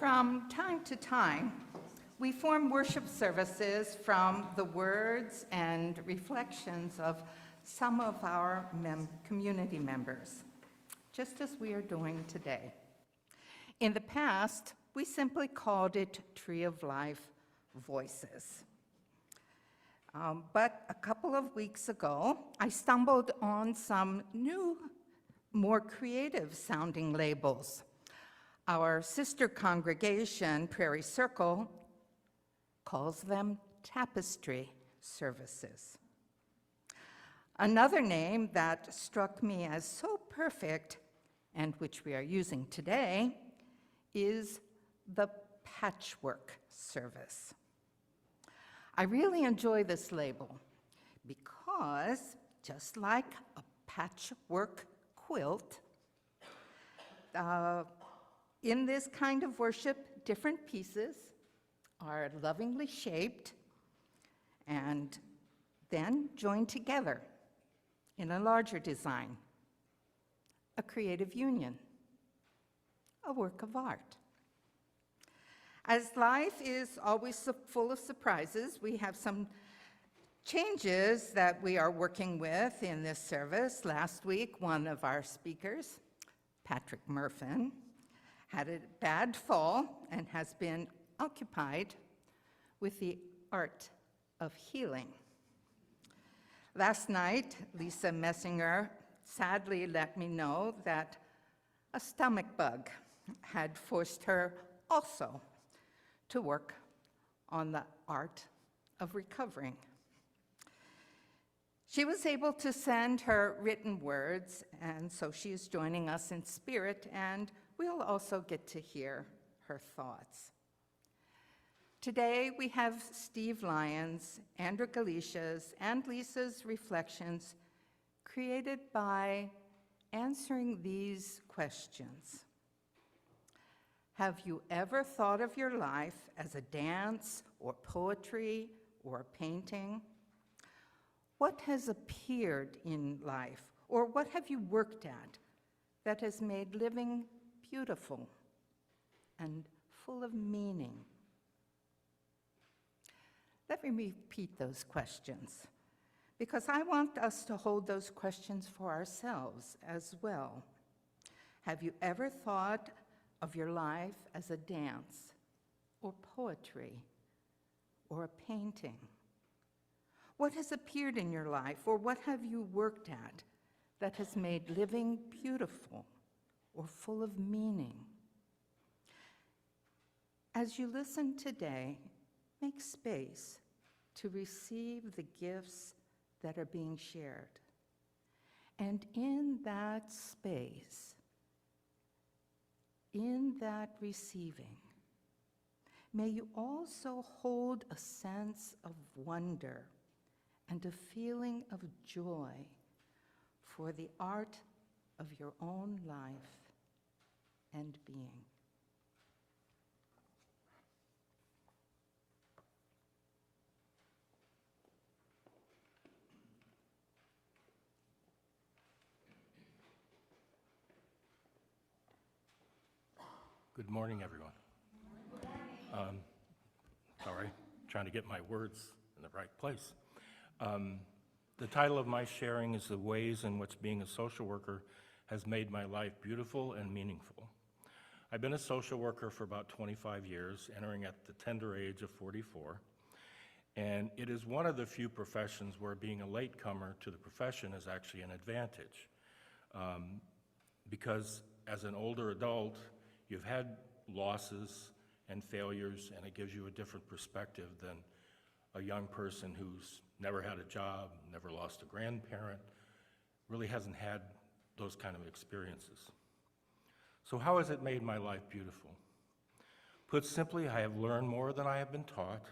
From time to time, we form worship services from the words and reflections of some of our community members, just as we are doing today. In the past, we simply called it Tree of Life Voices. But a couple of weeks ago, I stumbled on some new, more creative sounding labels. Our sister congregation, Prairie Circle, calls them tapestry services. Another name that struck me as so perfect, and which we are using today, is the patchwork service. I really enjoy this label because, just like a patchwork quilt, in this kind of worship, different pieces are lovingly shaped and then joined together in a larger design, a creative union, a work of art. As life is always full of surprises, we have some changes that we are working with in this service. Last week, one of our speakers, Patrick Murfin, had a bad fall and has been occupied with the art of healing. Last night, Lisa Messinger sadly let me know that a stomach bug had forced her also to work on the art of recovering. She was able to send her written words, and so she is joining us in spirit, and we'll also get to hear her thoughts. Today, we have Steve Lyons, Andrew Galicia's, and Lisa's reflections created by answering these questions. Have you ever thought of your life as a dance or poetry or a painting? What has appeared in life, or what have you worked at that has made living beautiful and full of meaning? Let me repeat those questions, because I want us to hold those questions for ourselves as well. Have you ever thought of your life as a dance, or poetry, or a painting? What has appeared in your life, or what have you worked at that has made living beautiful or full of meaning? As you listen today, make space to receive the gifts that are being shared. And in that space, in that receiving, may you also hold a sense of wonder and a feeling of joy for the art of your own life and being. Good morning, everyone. Sorry, trying to get my words in the right place. The title of my sharing is The Ways in Which Being a Social Worker Has Made My Life Beautiful and Meaningful. I've been a social worker for about 25 years, entering at the tender age of 44, and it is one of the few professions where being a latecomer to the profession is actually an advantage. Because as an older adult, you've had losses and failures, and it gives you a different perspective than a young person who's never had a job, never lost a grandparent, really hasn't had those kind of experiences. So how has it made my life beautiful? Put simply, I have learned more than I have been taught.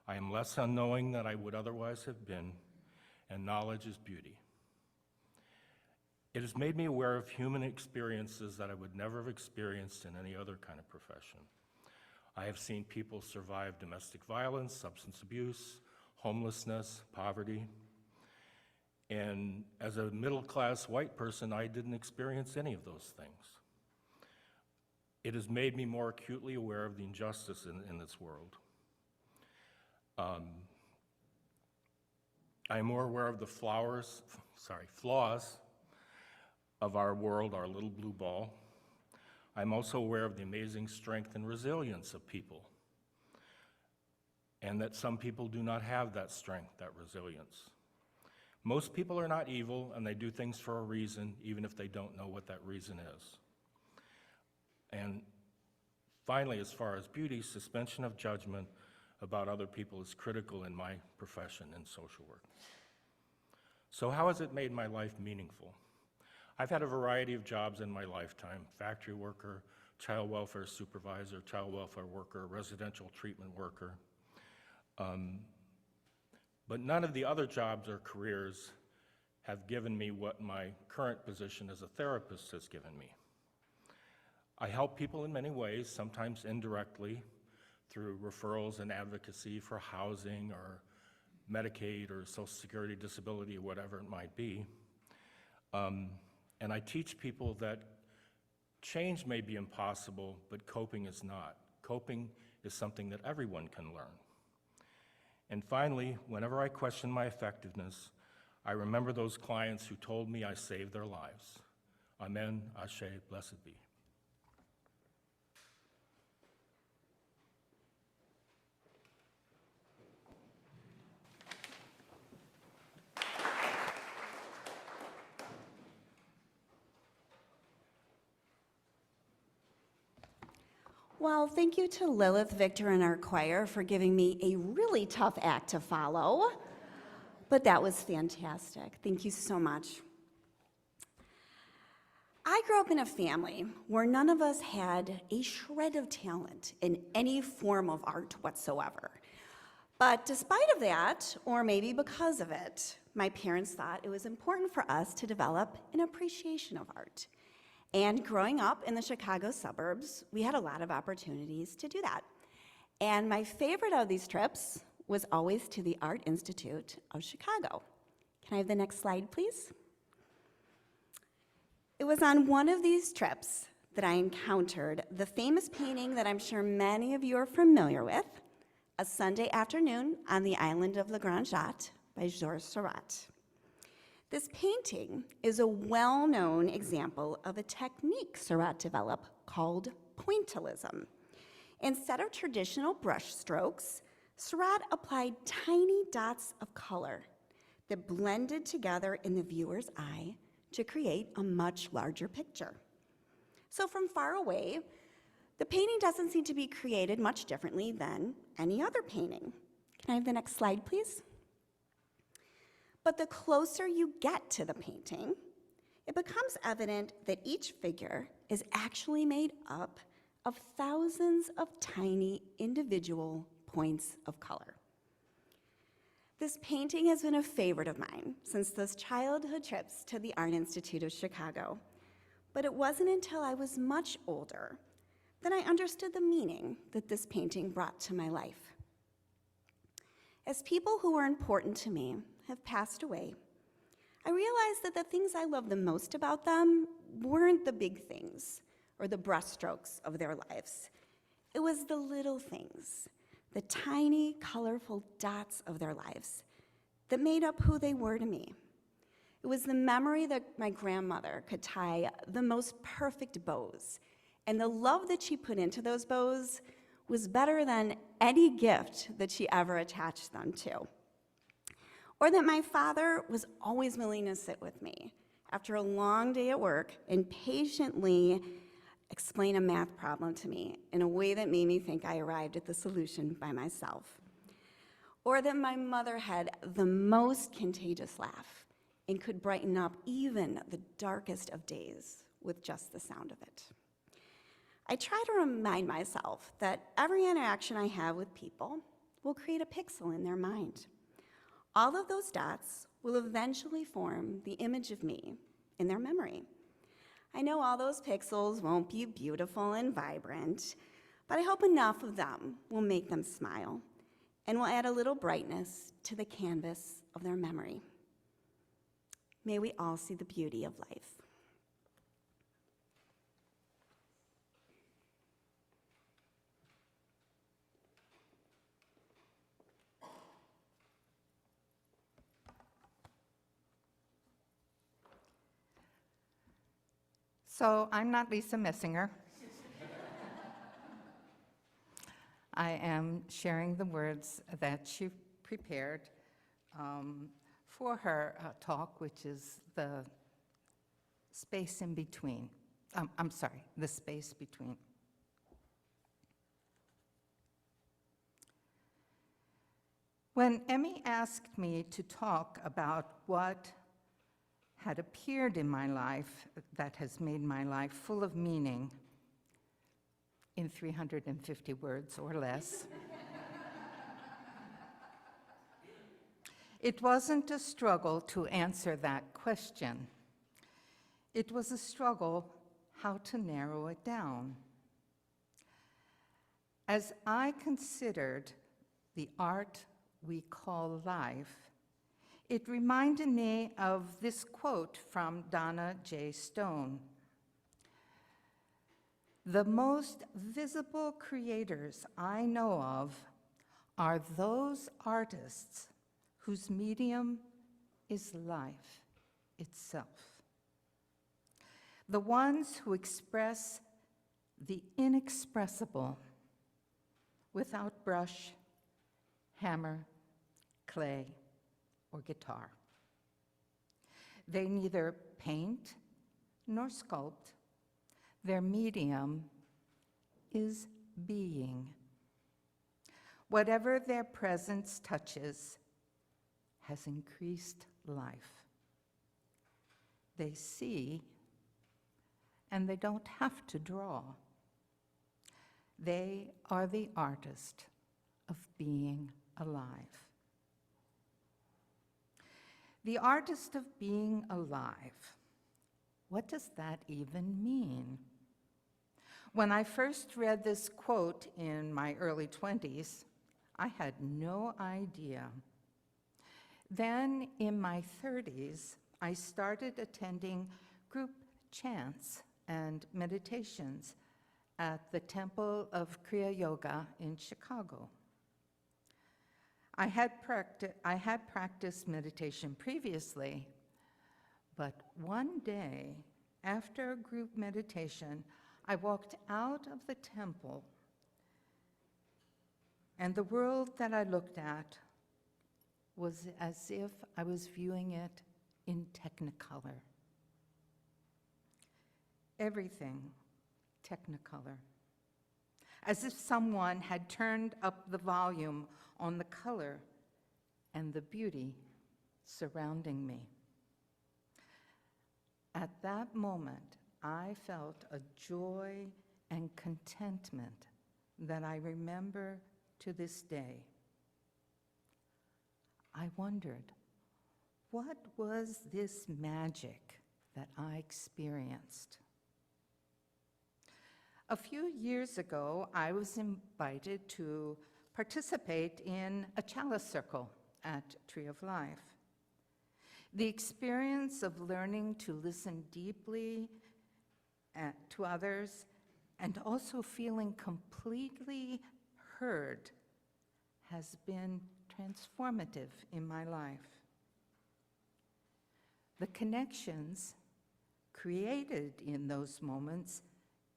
I am less unknowing than I would otherwise have been, and knowledge is beauty. It has made me aware of human experiences that I would never have experienced in any other kind of profession. I have seen people survive domestic violence, substance abuse, homelessness, poverty. And as a middle-class white person, I didn't experience any of those things. It has made me more acutely aware of the injustice in this world. I am more aware of the flaws of our world, our little blue ball. I'm also aware of the amazing strength and resilience of people, and that some people do not have that strength, that resilience. Most people are not evil, and they do things for a reason, even if they don't know what that reason is. And finally, as far as beauty, suspension of judgment about other people is critical in my profession in social work. So how has it made my life meaningful? I've had a variety of jobs in my lifetime: factory worker, child welfare supervisor, child welfare worker, residential treatment worker. But none of the other jobs or careers have given me what my current position as a therapist has given me. I help people in many ways, sometimes indirectly, through referrals and advocacy for housing or Medicaid or Social Security disability or whatever it might be. And I teach people that change may be impossible, but coping is not. Coping is something that everyone can learn. And finally, whenever I question my effectiveness, I remember those clients who told me I saved their lives. Amen, Ashe, blessed be. Well, thank you to Lilith, Victor, and our choir for giving me a really tough act to follow, but that was fantastic. Thank you so much. I grew up in a family where none of us had a shred of talent in any form of art whatsoever. But despite of that, or maybe because of it, my parents thought it was important for us to develop an appreciation of art. And growing up in the Chicago suburbs, we had a lot of opportunities to do that. And my favorite of these trips was always to the Art Institute of Chicago. Can I have the next slide, please? It was on one of these trips that I encountered the famous painting that I'm sure many of you are familiar with, A Sunday Afternoon on the Island of La Grande Jatte by Georges Seurat. This painting is a well-known example of a technique Seurat developed called pointillism. Instead of traditional brush strokes, Seurat applied tiny dots of color that blended together in the viewer's eye to create a much larger picture. So from far away, the painting doesn't seem to be created much differently than any other painting. Can I have the next slide, please? But the closer you get to the painting, it becomes evident that each figure is actually made up of thousands of tiny individual points of color. This painting has been a favorite of mine since those childhood trips to the Art Institute of Chicago. But it wasn't until I was much older that I understood the meaning that this painting brought to my life. As people who were important to me have passed away, I realized that the things I loved the most about them weren't the big things or the brushstrokes of their lives. It was the little things, the tiny, colorful dots of their lives that made up who they were to me. It was the memory that my grandmother could tie the most perfect bows, and the love that she put into those bows was better than any gift that she ever attached them to. Or that my father was always willing to sit with me after a long day at work and patiently explain a math problem to me in a way that made me think I arrived at the solution by myself. Or that my mother had the most contagious laugh and could brighten up even the darkest of days with just the sound of it. I try to remind myself that every interaction I have with people will create a pixel in their mind. All of those dots will eventually form the image of me in their memory. I know all those pixels won't be beautiful and vibrant, but I hope enough of them will make them smile and will add a little brightness to the canvas of their memory. May we all see the beauty of life. So I'm not Lisa Messinger. I am sharing the words that she prepared for her talk, which is the space in between. I'm sorry, the space between. When Emmy asked me to talk about what had appeared in my life that has made my life full of meaning in 350 words or less, it wasn't a struggle to answer that question. It was a struggle how to narrow it down. As I considered the art we call life, it reminded me of this quote from Donna J. Stone. "The most visible creators I know of are those artists whose medium is life itself. The ones who express the inexpressible without brush, hammer, clay, or guitar. They neither paint nor sculpt. Their medium is being. Whatever their presence touches has increased life. They see, and they don't have to draw. They are the artist of being alive." The artist of being alive. What does that even mean? When I first read this quote in my early 20s, I had no idea. Then in my 30s, I started attending group chants and meditations at the Temple of Kriya Yoga in Chicago. I had practiced meditation previously, but one day, after a group meditation, I walked out of the temple, and the world that I looked at was as if I was viewing it in Technicolor. Everything Technicolor. As if someone had turned up the volume on the color and the beauty surrounding me. At that moment, I felt a joy and contentment that I remember to this day. I wondered, what was this magic that I experienced? A few years ago, I was invited to participate in a chalice circle at Tree of Life. The experience of learning to listen deeply to others and also feeling completely heard has been transformative in my life. The connections created in those moments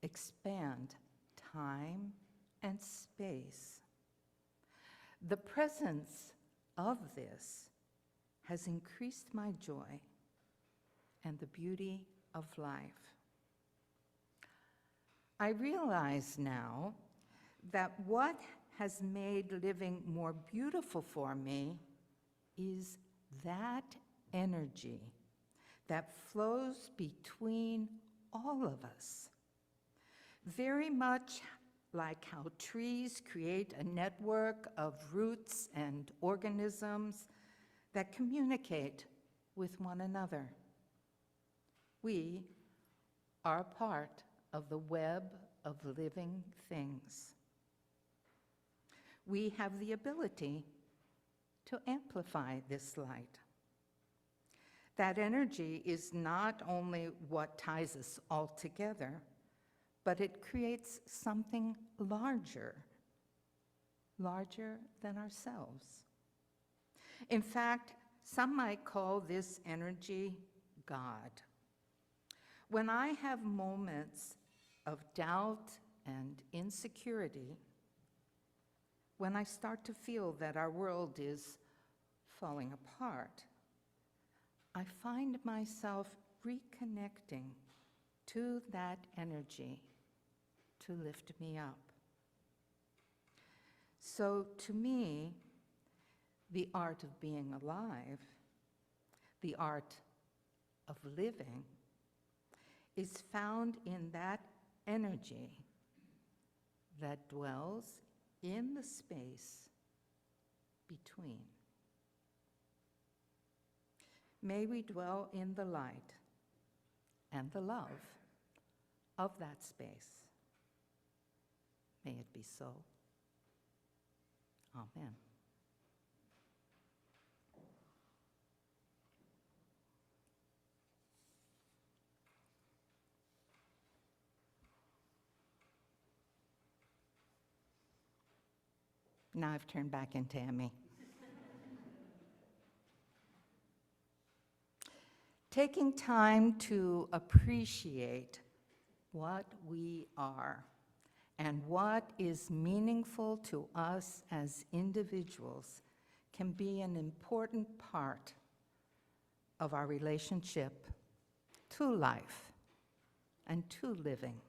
expand time and space. The presence of this has increased my joy and the beauty of life. I realize now that what has made living more beautiful for me is that energy that flows between all of us. Very much like how trees create a network of roots and organisms that communicate with one another. We are part of the web of living things. We have the ability to amplify this light. That energy is not only what ties us all together, but it creates something larger than ourselves. In fact, some might call this energy God. When I have moments of doubt and insecurity, when I start to feel that our world is falling apart, I find myself reconnecting to that energy to lift me up. So to me, the art of being alive, the art of living, is found in that energy that dwells in the space between. May we dwell in the light and the love of that space. May it be so. Amen. Now I've turned back into Emmy. Taking time to appreciate what we are and what is meaningful to us as individuals can be an important part of our relationship to life and to living.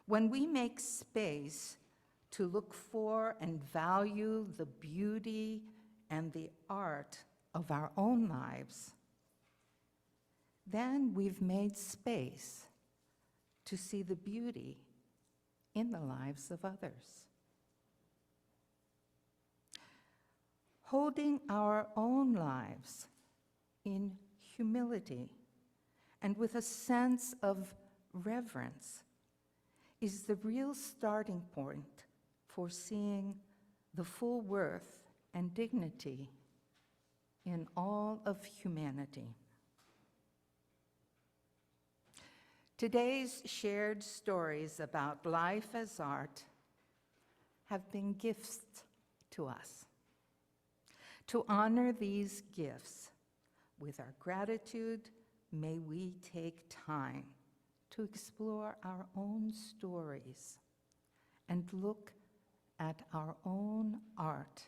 When we make space to look for and value the beauty and the art of our own lives, then we've made space to see the beauty in the lives of others. Holding our own lives in humility and with a sense of reverence is the real starting point for seeing the full worth and dignity in all of humanity. Today's shared stories about life as art have been gifts to us. To honor these gifts with our gratitude, may we take time to explore our own stories and look at our own art.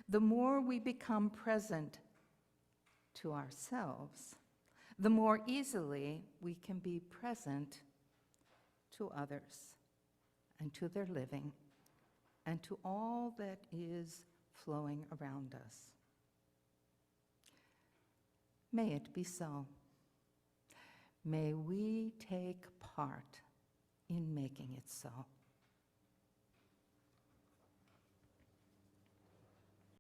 The more we become present to ourselves, the more easily we can be present to others and to their living and to all that is flowing around us. May it be so. May we take part in making it so.